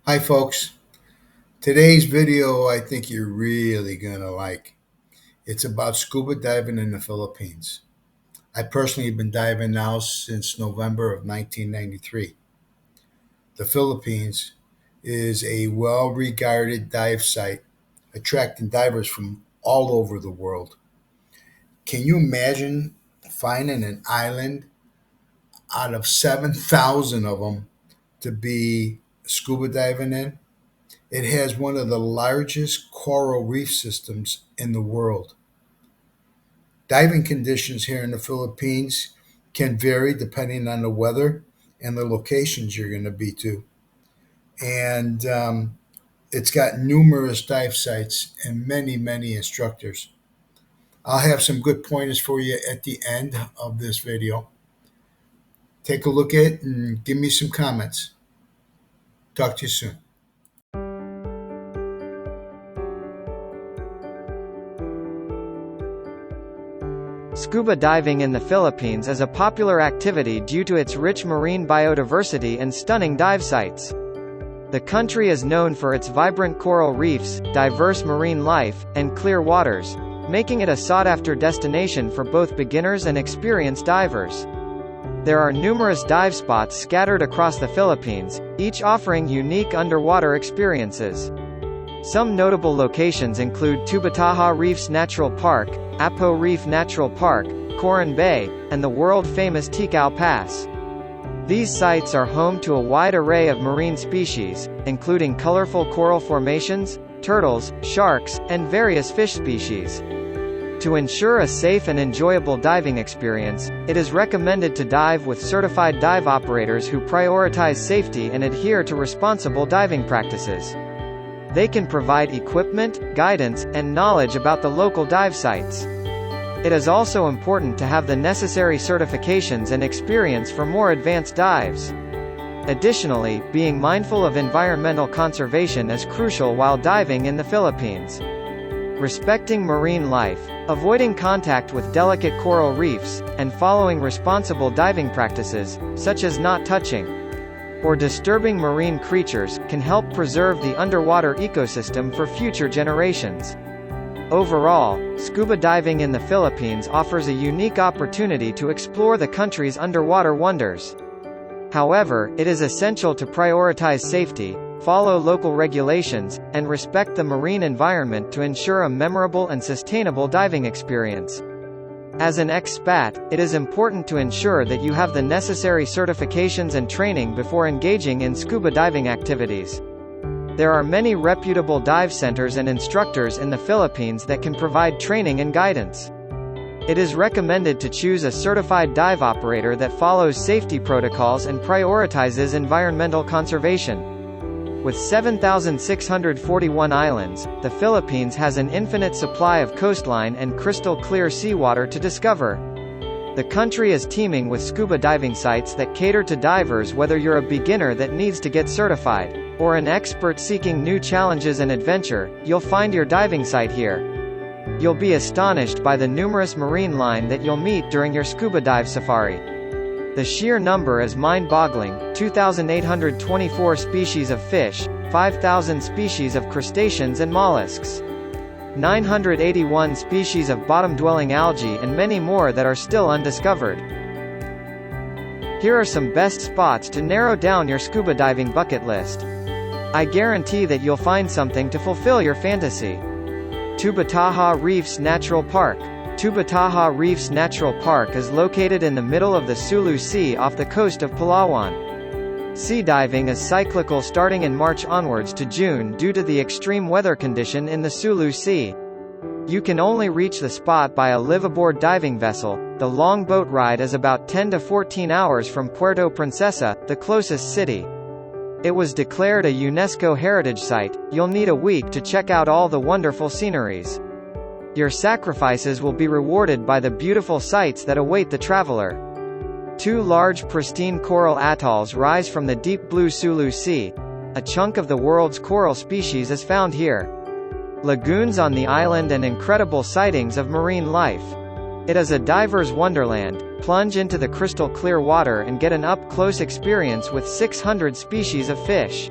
Hi folks, today's video I think you're really gonna like. It's about scuba diving in the Philippines. I personally have been diving now since November of 1993. The Philippines is a well-regarded dive site, attracting divers from all over the world. Can you imagine finding an island out of 7,000 of them to be scuba diving in? It has one of the largest coral reef systems in the world. Diving conditions here in the Philippines can vary depending on the weather and the locations you're going to be to. And it's got numerous dive sites and many, many instructors. I'll have some good pointers for you at the end of this video. Take a look at it and give me some comments. Talk to you soon. Scuba diving in the Philippines is a popular activity due to its rich marine biodiversity and stunning dive sites. The country is known for its vibrant coral reefs, diverse marine life, and clear waters, making it a sought-after destination for both beginners and experienced divers. There are numerous dive spots scattered across the Philippines, each offering unique underwater experiences. Some notable locations include Tubataha Reefs Natural Park, Apo Reef Natural Park, Coron Bay, and the world-famous Tikal Pass. These sites are home to a wide array of marine species, including colorful coral formations, turtles, sharks, and various fish species. To ensure a safe and enjoyable diving experience, it is recommended to dive with certified dive operators who prioritize safety and adhere to responsible diving practices. They can provide equipment, guidance, and knowledge about the local dive sites. It is also important to have the necessary certifications and experience for more advanced dives. Additionally, being mindful of environmental conservation is crucial while diving in the Philippines. Respecting marine life, avoiding contact with delicate coral reefs, and following responsible diving practices, such as not touching or disturbing marine creatures, can help preserve the underwater ecosystem for future generations. Overall, scuba diving in the Philippines offers a unique opportunity to explore the country's underwater wonders. However, it is essential to prioritize safety, follow local regulations, and respect the marine environment to ensure a memorable and sustainable diving experience. As an expat, it is important to ensure that you have the necessary certifications and training before engaging in scuba diving activities. There are many reputable dive centers and instructors in the Philippines that can provide training and guidance. It is recommended to choose a certified dive operator that follows safety protocols and prioritizes environmental conservation. With 7,641 islands, the Philippines has an infinite supply of coastline and crystal-clear seawater to discover. The country is teeming with scuba diving sites that cater to divers, whether you're a beginner that needs to get certified, or an expert seeking new challenges and adventure. You'll find your diving site here. You'll be astonished by the numerous marine life that you'll meet during your scuba dive safari. The sheer number is mind-boggling: 2,824 species of fish, 5,000 species of crustaceans and mollusks, 981 species of bottom-dwelling algae, and many more that are still undiscovered. Here are some best spots to narrow down your scuba diving bucket list. I guarantee that you'll find something to fulfill your fantasy. Tubataha Reefs Natural Park. Tubataha Reefs Natural Park is located in the middle of the Sulu Sea off the coast of Palawan. Sea diving is cyclical starting in March onwards to June due to the extreme weather condition in the Sulu Sea. You can only reach the spot by a live-aboard diving vessel. The long boat ride is about 10 to 14 hours from Puerto Princesa, the closest city. It was declared a UNESCO Heritage Site. You'll need a week to check out all the wonderful sceneries. Your sacrifices will be rewarded by the beautiful sights that await the traveler. Two large pristine coral atolls rise from the deep blue Sulu Sea. A chunk of the world's coral species is found here. Lagoons on the island and incredible sightings of marine life. It is a diver's wonderland. Plunge into the crystal clear water and get an up-close experience with 600 species of fish.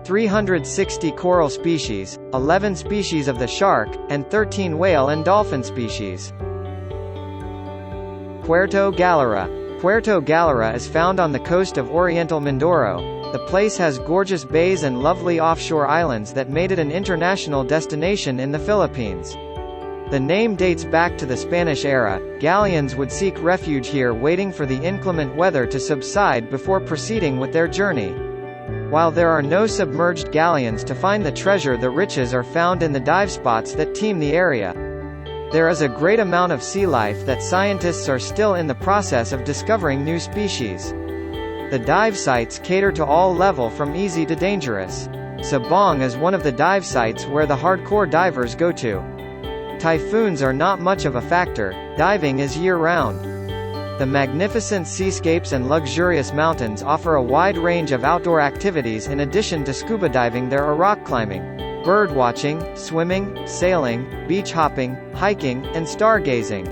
360 coral species, 11 species of the shark, and 13 whale and dolphin species. Puerto Galera. Puerto Galera is found on the coast of Oriental Mindoro. The place has gorgeous bays and lovely offshore islands that made it an international destination in the Philippines. The name dates back to the Spanish era. Galleons would seek refuge here, waiting for the inclement weather to subside before proceeding with their journey. While there are no submerged galleons to find the treasure, the riches are found in the dive spots that teem the area. There is a great amount of sea life that scientists are still in the process of discovering new species. The dive sites cater to all level from easy to dangerous. Sabong is one of the dive sites where the hardcore divers go to. Typhoons are not much of a factor, diving is year-round. The magnificent seascapes and luxurious mountains offer a wide range of outdoor activities. In addition to scuba diving, there are rock climbing, bird watching, swimming, sailing, beach hopping, hiking, and stargazing.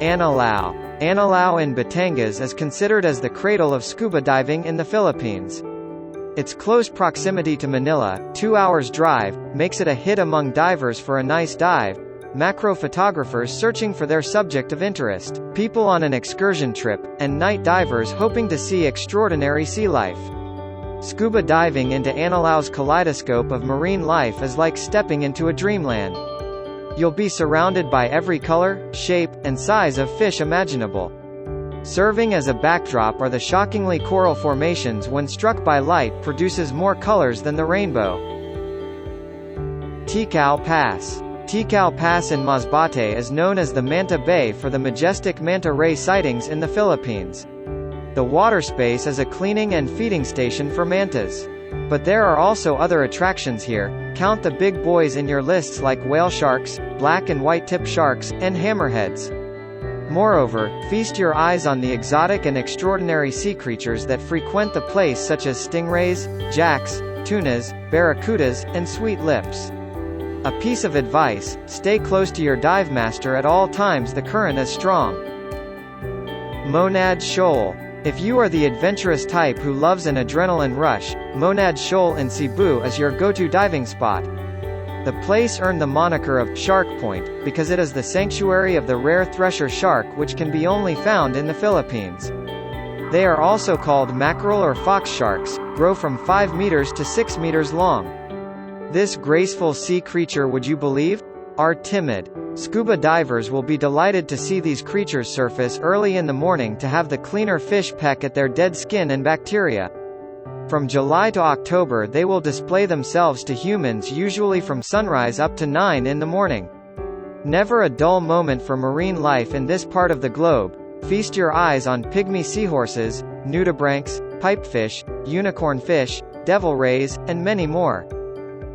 Anilao. Anilao in Batangas is considered as the cradle of scuba diving in the Philippines. Its close proximity to Manila, 2 hours drive, makes it a hit among divers for a nice dive, macro photographers searching for their subject of interest, people on an excursion trip, and night divers hoping to see extraordinary sea life. Scuba diving into Anilao's kaleidoscope of marine life is like stepping into a dreamland. You'll be surrounded by every color, shape, and size of fish imaginable. Serving as a backdrop are the shockingly coral formations. When struck by light, produces more colors than the rainbow. Ticao Pass. Ticao Pass in Masbate is known as the Manta Bay for the majestic manta ray sightings in the Philippines. The water space is a cleaning and feeding station for mantas. But there are also other attractions here. Count the big boys in your lists like whale sharks, black and white tip sharks, and hammerheads. Moreover, feast your eyes on the exotic and extraordinary sea creatures that frequent the place, such as stingrays, jacks, tunas, barracudas, and sweet lips. A piece of advice: stay close to your dive master at all times, the current is strong. Monad Shoal. If you are the adventurous type who loves an adrenaline rush, Monad Shoal in Cebu is your go-to diving spot. The place earned the moniker of Shark Point because it is the sanctuary of the rare thresher shark, which can be only found in the Philippines. They are also called mackerel or fox sharks, grow from 5 meters to 6 meters long. This graceful sea creature, would you believe, are timid. Scuba divers will be delighted to see these creatures surface early in the morning to have the cleaner fish peck at their dead skin and bacteria. From July to October they will display themselves to humans, usually from sunrise up to 9 in the morning. Never a dull moment for marine life in this part of the globe. Feast your eyes on pygmy seahorses, nudibranchs, pipefish, unicorn fish, devil rays, and many more.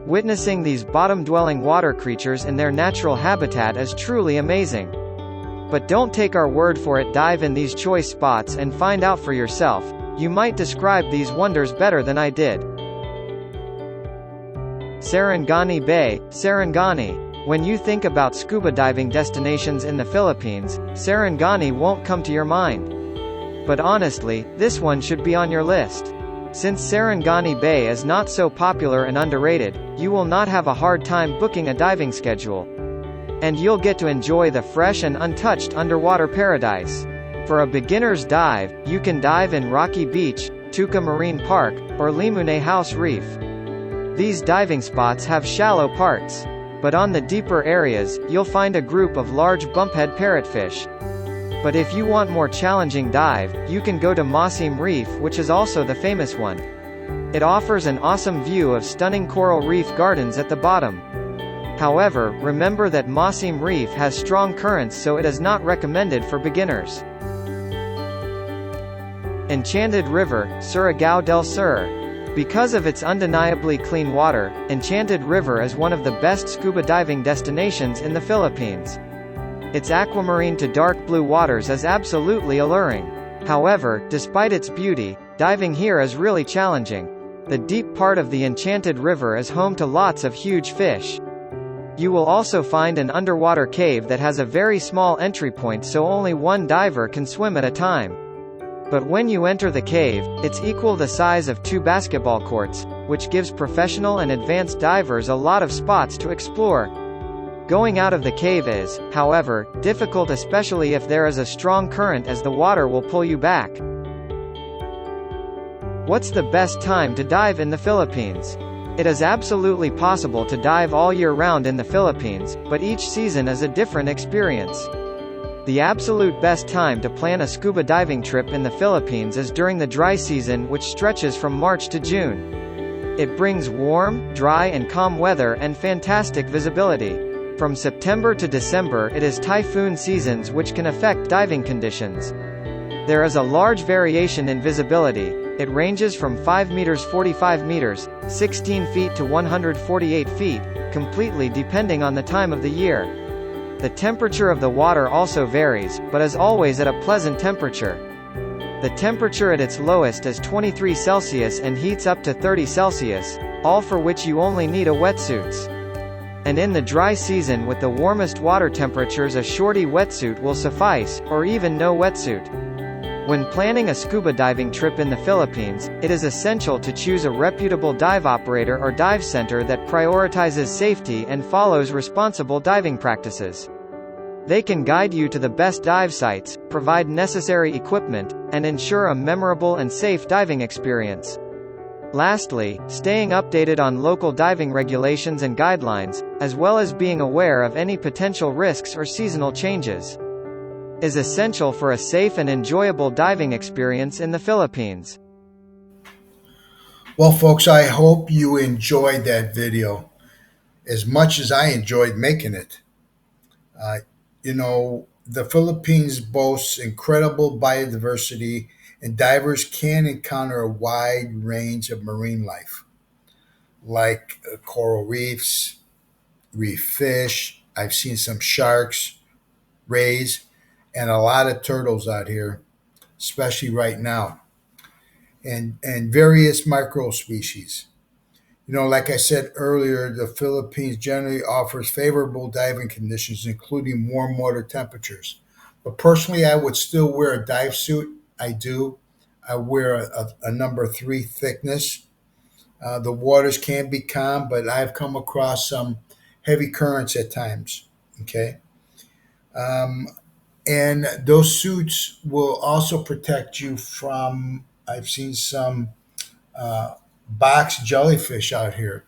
Witnessing these bottom-dwelling water creatures in their natural habitat is truly amazing. But don't take our word for it, dive in these choice spots and find out for yourself. You might describe these wonders better than I did. Sarangani Bay, Sarangani. When you think about scuba diving destinations in the Philippines, Sarangani won't come to your mind. But honestly, this one should be on your list. Since Sarangani Bay is not so popular and underrated, you will not have a hard time booking a diving schedule. And you'll get to enjoy the fresh and untouched underwater paradise. For a beginner's dive, you can dive in Rocky Beach, Tuca Marine Park, or Limune House Reef. These diving spots have shallow parts. But on the deeper areas, you'll find a group of large bumphead parrotfish. But if you want more challenging dive, you can go to Masim Reef, which is also the famous one. It offers an awesome view of stunning coral reef gardens at the bottom. However, remember that Masim Reef has strong currents, so it is not recommended for beginners. Enchanted River, Surigao del Sur. Because of its undeniably clean water, Enchanted River is one of the best scuba diving destinations in the Philippines. Its aquamarine to dark blue waters is absolutely alluring. However, despite its beauty, diving here is really challenging. The deep part of the Enchanted River is home to lots of huge fish. You will also find an underwater cave that has a very small entry point, so only one diver can swim at a time. But when you enter the cave, it's equal the size of 2 basketball courts, which gives professional and advanced divers a lot of spots to explore. Going out of the cave is, however, difficult, especially if there is a strong current, as the water will pull you back. What's the best time to dive in the Philippines? It is absolutely possible to dive all year round in the Philippines, but each season is a different experience. The absolute best time to plan a scuba diving trip in the Philippines is during the dry season, which stretches from March to June. It brings warm, dry and calm weather and fantastic visibility. From September to December it is typhoon seasons, which can affect diving conditions. There is a large variation in visibility. It ranges from 5 meters 45 meters, 16 feet to 148 feet, completely depending on the time of the year. The temperature of the water also varies, but is always at a pleasant temperature. The temperature at its lowest is 23 Celsius and heats up to 30 Celsius, all for which you only need a wetsuit. And in the dry season with the warmest water temperatures, a shorty wetsuit will suffice, or even no wetsuit. When planning a scuba diving trip in the Philippines, it is essential to choose a reputable dive operator or dive center that prioritizes safety and follows responsible diving practices. They can guide you to the best dive sites, provide necessary equipment, and ensure a memorable and safe diving experience. Lastly, staying updated on local diving regulations and guidelines, as well as being aware of any potential risks or seasonal changes, is essential for a safe and enjoyable diving experience in the Philippines. Well, folks, I hope you enjoyed that video as much as I enjoyed making it. Uh, the Philippines boasts incredible biodiversity, and divers can encounter a wide range of marine life, like coral reefs, reef fish. I've seen some sharks, rays, and a lot of turtles out here, especially right now, and various micro species. Like I said earlier, the Philippines generally offers favorable diving conditions, including warm water temperatures. But personally, I would still wear a dive suit. I do. I wear a number 3 thickness. The waters can be calm, but I've come across some heavy currents at times. Okay. Um, and those suits will also protect you from, I've seen some box jellyfish out here.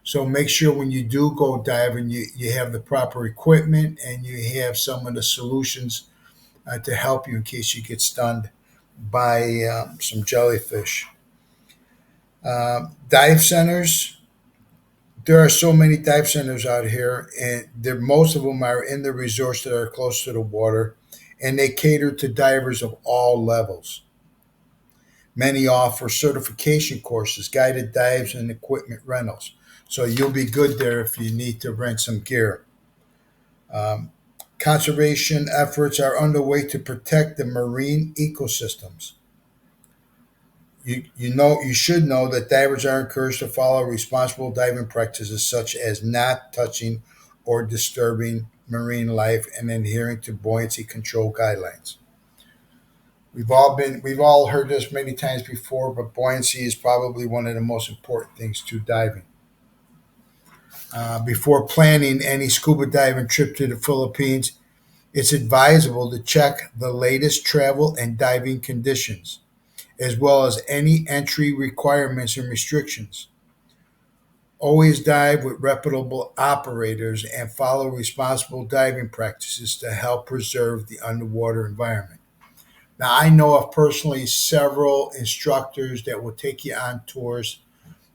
So make sure when you do go diving, you have the proper equipment and you have some of the solutions to help you in case you get stunned by some jellyfish. Dive centers. There are so many dive centers out here, and most of them are in the resorts that are close to the water, and they cater to divers of all levels. Many offer certification courses, guided dives, and equipment rentals. So you'll be good there if you need to rent some gear. Um, Conservation efforts are underway to protect the marine ecosystems. You should know that divers are encouraged to follow responsible diving practices such as not touching or disturbing marine life and adhering to buoyancy control guidelines. We've all heard this many times before, but buoyancy is probably one of the most important things to diving. Before planning any scuba diving trip to the Philippines, it's advisable to check the latest travel and diving conditions, as well as any entry requirements and restrictions. Always dive with reputable operators and follow responsible diving practices to help preserve the underwater environment. Now, I know of personally several instructors that will take you on tours.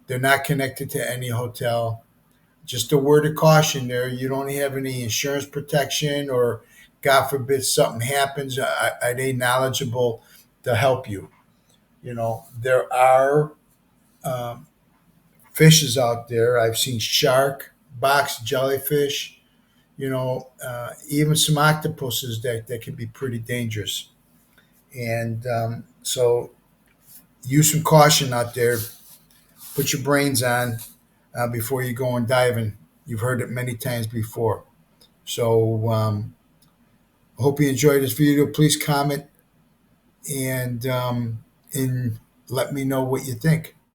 They're not connected to any hotel. Just a word of caution there. You don't have any insurance protection, or God forbid something happens. Are they knowledgeable to help you? There are um, fishes out there. I've seen shark, box jellyfish, even some octopuses that can be pretty dangerous. And so use some caution out there. Put your brains on before you go and diving. You've heard it many times before. So I hope you enjoyed this video. Please comment and let me know what you think.